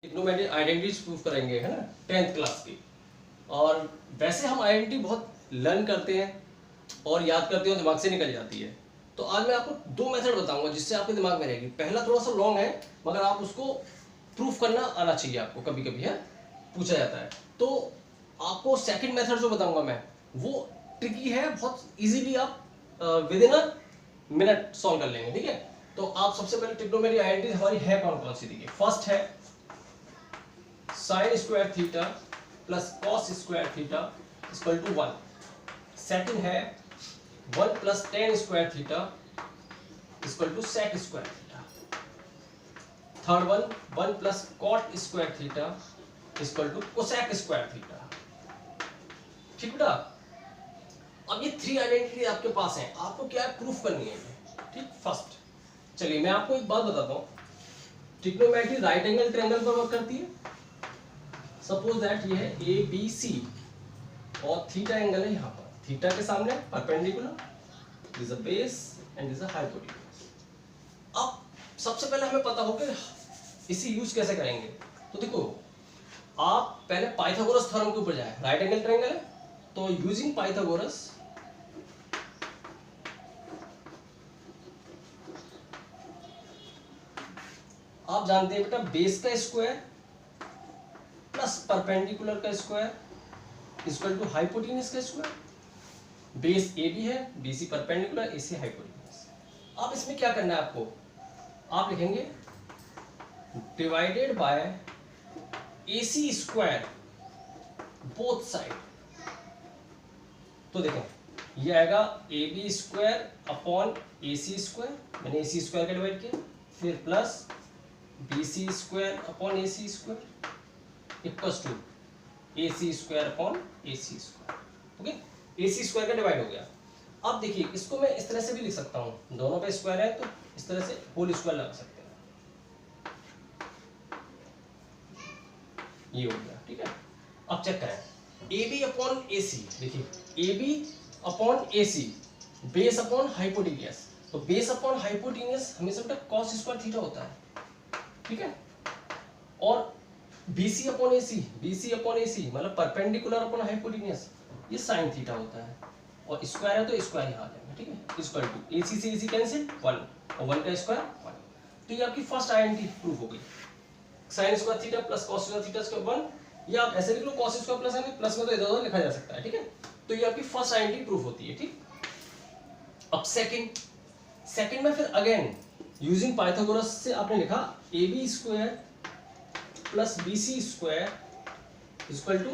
Trigonometric identities prove करेंगे, है ना, 10th क्लास की। और वैसे हम आइडेंटिटी बहुत लर्न करते हैं और याद करते हैं और दिमाग से निकल जाती है। तो आज मैं आपको दो मेथड बताऊंगा जिससे आपके दिमाग में रहेगी। पहला थोड़ा सा लॉन्ग है मगर आप उसको प्रूफ करना आना चाहिए आपको, कभी कभी है पूछा जाता है। तो आपको सेकंड मेथड जो बताऊंगा मैं वो ट्रिकी है, बहुत इजीली आप with in a minute solve कर लेंगे, ठीक है। तो आप सबसे पहले ट्रिग्नोमेट्रिक आइडेंटिटी हमारी है कौन कौन सी, देखिए। फर्स्ट है sine square theta plus cos square theta equal to 1। Second है 1 plus tan square theta equal to sec square theta. Third one 1 plus cot square theta equal to cosec square theta. ठीक बेटा, अब ये three identity आपके पास है, आपको क्या है प्रूफ करनी है, ठीक। फर्स्ट चलिए मैं आपको एक बात बताता हूँ, ट्रिग्नोमेट्री राइट एंगल ट्रायंगल पर वर्क करती है। सपोज दैट ये है ए बी सी और थीटा एंगल है यहाँ पर, थीटा के सामने perpendicular, this a base and this a hypotenuse. अब सबसे पहले हमें पता हो कि इसे यूज कैसे करेंगे। तो देखो, आप पहले पाइथागोरस थ्योरम के ऊपर जाए। राइट एंगल ट्रायंगल है तो यूजिंग पाइथागोरस आप जानते हैं बेटा, बेस का स्क्वायर प्लस परपेंडिकुलर का स्क्वायर इक्वल टू हाइपोटेन्यूज का स्क्वायर। बेस ए बी है, B C perpendicular, A C hypotenuse. अब इसमें क्या करना है आपको, आप लिखेंगे divided by A C square both side. तो देखें ये आएगा A B square upon A C square, मैंने ए सी स्क्वायर का डिवाइड किया, फिर plus B C square upon A C square equals to A C square upon A C square. Okay, A C square का divide हो गया। अब देखिए इसको मैं इस तरह से भी लिख सकता हूँ, दोनों पे स्क्वायर है तो इस तरह से होल स्क्वायर लगा सकते हैं, ये हो गया, ठीक है। अब चेक करें ए बी अपॉन ए सी, देखिए A B upon A C base upon hypotenuse. तो बेस अपॉन हाइपोटेन्यूज हमेशा बेटा कॉस स्क्वायर थीटा होता है, ठीक है। और BC upon AC, BC upon AC मतलब परपेंडिकुलर अपॉन हाइपोटेन्यूज, ये साइन थीटा होता है। और स्क्वायर है तो स्क्वायर यहाँ आ जाएगा, ठीक है। इक्वल टू AC से AC कैंसिल 1 और 1 का स्क्वायर 1। तो ये आपकी फर्स्ट आइडेंटिटी प्रूफ हो गई। Sine square theta plus cos square theta square 1, या आप ऐसे लिख लो cos square plus sine, plus में तो इधर-उधर लिखा जा सकता है, ठीक है। तो ये आपकी फर्स्ट आइडेंटिटी प्रूफ होती है, ठीक। अब सेकंड में फिर अगेन यूजिंग पाइथागोरस से आपने लिखा AB square plus BC square equal to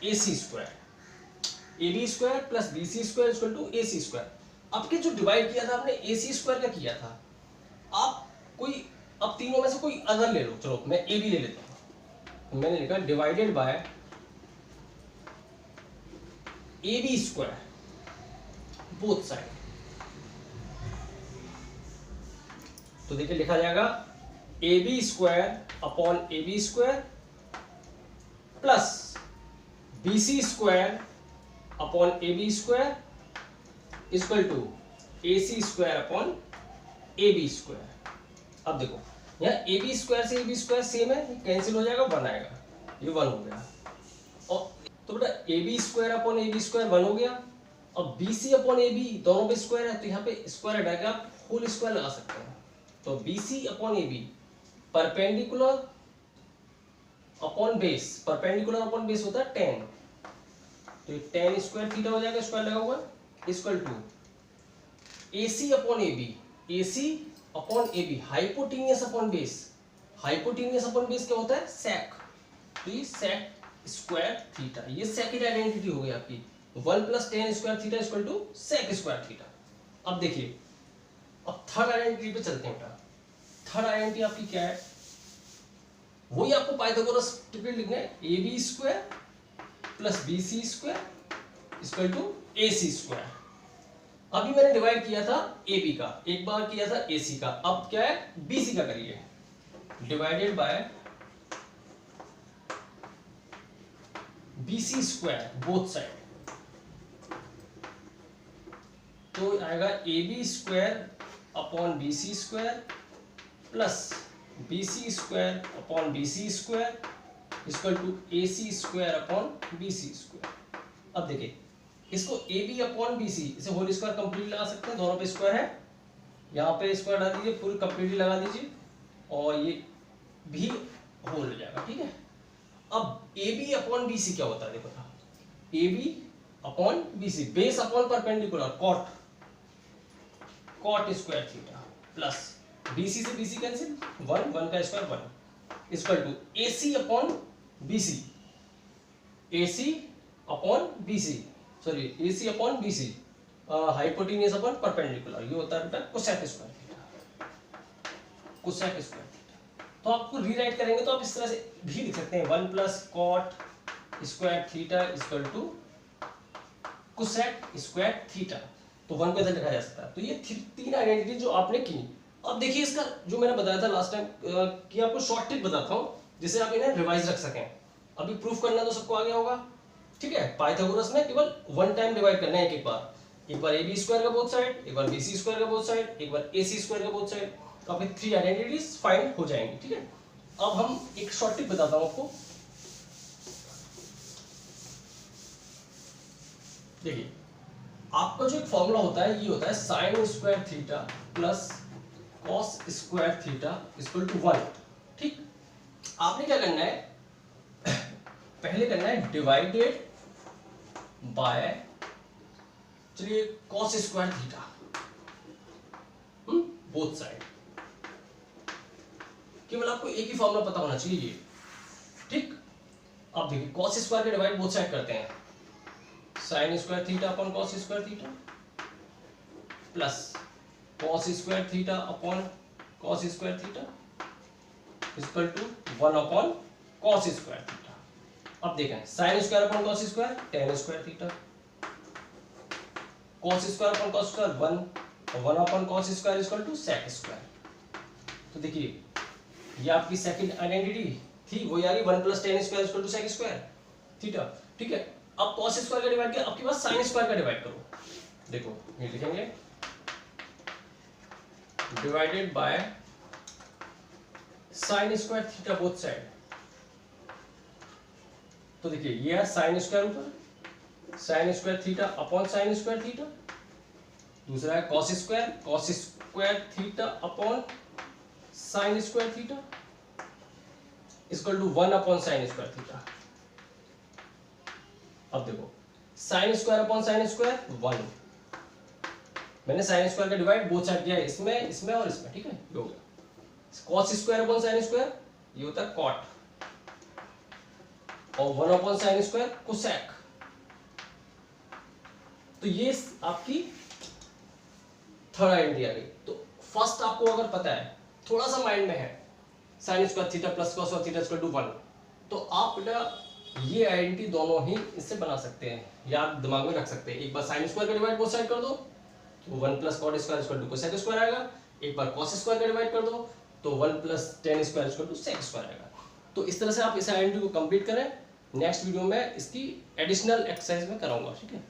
AC square, AB square plus BC square equal to AC square. आपके जो डिवाइड किया था आपने AC स्क्वायर का किया था, आप कोई अब तीनों में से कोई अदर ले लो, चलो मैं AB ले लेता हूँ। तो मैंने लिखा divided by AB square both side. तो देखिए लिखा जाएगा A B square upon A B square plus B C square upon A B square equal to A C square upon A B square. अब देखो यहाँ ए बी स्क्वायर से A B square same है, cancel हो जाएगा, 1 आएगा, ये 1 हो गया। और तो बेटा A B square upon A B square 1 हो गया। अब B C upon A B दोनों पे स्क्वायर है तो यहाँ पे स्क्वायर हटाकर आप होल स्क्वायर लगा सकते हैं। तो BC upon AB perpendicular upon base, perpendicular upon base होता है 10, तो ये 10 स्क्वायर थीटा हो जाएगा, स्क्वायर लगा हुआ equal to AC upon AB, AC upon AB hypotenuse upon base, hypotenuse upon base क्या होता है सेक, तो ये सेक स्क्वायर थीटा। ये सेकंड आइडेंटिटी हो गई आपकी 1 plus 10 square theta equal to sec square theta. अब देखिए अब थर्ड आइडेंटिटी पे चलते हैं बेटा। थर्ड आइडेंटिटी आपकी क्या है, वही आपको पाइथागोरस ट्रिपल लिखना है, A B square plus B C square equal to A C square. अभी मैंने डिवाइड किया था ए बी का, एक बार किया था ए सी का, अब क्या है बी सी का करिए, divided by B C square both side. तो आएगा A B square upon B C square plus B C square upon B C square equal to A C square upon B C square. अब देखिए इसको A B upon B C, इसे whole square complete लगा सकते हैं, दोनों पे square है, यहाँ पे स्क्वायर लगा दीजिए, फुल कंप्लीटली लगा दीजिए और ये भी होल हो जाएगा, ठीक है। अब A B upon B C क्या होता है देखो, A B upon B C, base upon perpendicular, cot square theta plus B C से बी सी कैंसिल, 1 1 का square 1 equal to A C upon B C, A C upon B C, sorry A C upon B C, hypotenuse upon perpendicular, ये होता है cosec square theta, cosec square theta. तो आपको rewrite करेंगे तो आप इस तरह से भी लिख सकते हैं 1 plus cot square theta equal to cosec square theta, तो 1 को इधर लिखा जा सकता है। तो ये तीन आइडेंटिटी जो आपने की। अब देखिए इसका जो मैंने बताया था लास्ट टाइम कि आपको शॉर्ट ट्रिक बताता हूँ जिससे आप इन्हें रिवाइज रख सकें। अभी प्रूफ करना तो सबको आ गया होगा, ठीक है। पाइथागोरस में केवल 1 टाइम डिवाइड करना है, एक बार ए बी स्क्वायर का बोथ साइड, एक बार बी सी स्क्वायर का बोथ साइड, एक बार ए सी स्क्वायर का बोथ साइड, तो आपकी 3 आइडेंटिटीज फाइंड हो जाएंगी, ठीक है। अब हम एक शॉर्ट ट्रिक बताता हूँ आपको। देखिए आपका जो एक फॉर्मूला होता है ये होता है sine square theta plus cos square theta equal to 1, ठीक। आपने क्या करना है, पहले करना है डिवाइडेड बाय, चलिए cos square theta both side, केवल आपको एक ही फॉर्मूला पता होना चाहिए ये, ठीक। अब देखिए कॉस स्क्वायर के डिवाइड बोथ साइड करते हैं, sine square theta upon cos square theta plus cos square theta upon cos square theta equal to 1 upon cos square theta. अब देखें sine square upon cos square tan square theta, cos square upon cos square 1 और 1 upon cos square equal to sec square. तो देखिए ये आपकी second identity थी, वही आ गई 1 plus tan square equal to sec square theta, ठीक है। अब कॉस स्क्वायर का डिवाइड किया, आपके पास साइन स्क्वायर का डिवाइड करो, देखो ये लिखेंगे divided by sine square theta both side. तो देखिए ये है साइन स्क्वायर ऊपर, sine square theta upon sine square theta, दूसरा है cos square theta upon sine square theta equal to 1 upon sine square theta. अब देखो sign square upon sine square 1, मैंने साइन स्क्वायर का डिवाइड बोथ साइड किया है, इसमें और इसमें, ठीक है। ये हो गया cos square upon sine square, ये होता है कॉट, और 1 अपॉन साइन स्क्वायर कोसेक। तो ये आपकी थर्ड आइडेंटिटी आ गई। तो फर्स्ट आपको अगर पता है, थोड़ा सा माइंड में है, sine square theta plus cos theta equal to 1, तो आप बेटा ये आइडेंटिटी दोनों ही इससे बना सकते हैं, या आप दिमाग में रख सकते हैं। एक बार साइन स्क्वायर का डिवाइड बोथ साइड कर दो तो 1 plus cot square equal to cosec square आएगा, एक बार कॉस स्क्वायर का डिवाइड कर दो तो 1 plus tan square equal to sec square आएगा। तो इस तरह से आप इस आइडेंटिटी को कंप्लीट करें। नेक्स्ट वीडियो में इसकी एडिशनल एक्सरसाइज में कराऊंगा, ठीक है।